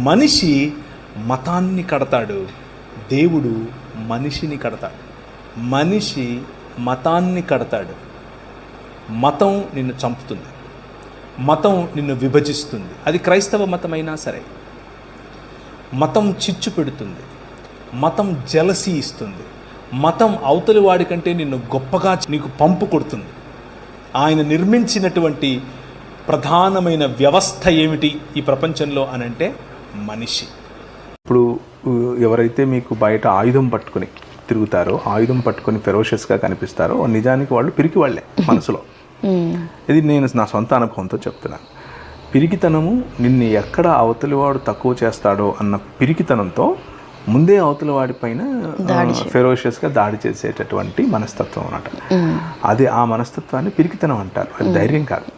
మనిషి మతాన్ని కడతాడు, దేవుడు మనిషిని కడతాడు. మనిషి మతాన్ని కడతాడు. మతం నిన్ను చంపుతుంది, మతం నిన్ను విభజిస్తుంది. అది క్రైస్తవ మతమైనా సరే. మతం చిచ్చు పెడుతుంది, మతం జలసీ ఇస్తుంది, మతం అవతలి వాడి కంటే నిన్ను గొప్పగా నీకు పంపు కొడుతుంది. ఆయన నిర్మించినటువంటి ప్రధానమైన వ్యవస్థ ఏమిటి ఈ ప్రపంచంలో అనంటే మనిషి. ఇప్పుడు ఎవరైతే మీకు బయట ఆయుధం పట్టుకుని తిరుగుతారో, ఆయుధం పట్టుకొని ఫెరోషియస్గా కనిపిస్తారో, నిజానికి వాళ్ళు పిరికి వాళ్ళే మనసులో. ఇది నేను నా సొంత అనుభవంతో చెప్తున్నాను. పిరికితనము నిన్ను ఎక్కడ అవతలివాడు తక్కువ చేస్తాడో అన్న పిరికితనంతో ముందే అవతల వాడి పైన ఫెరోషియస్గా దాడి చేసేటటువంటి మనస్తత్వం అన్నమాట. అది ఆ మనస్తత్వాన్ని పిరికితనం అంటారు, అది ధైర్యం కాదు.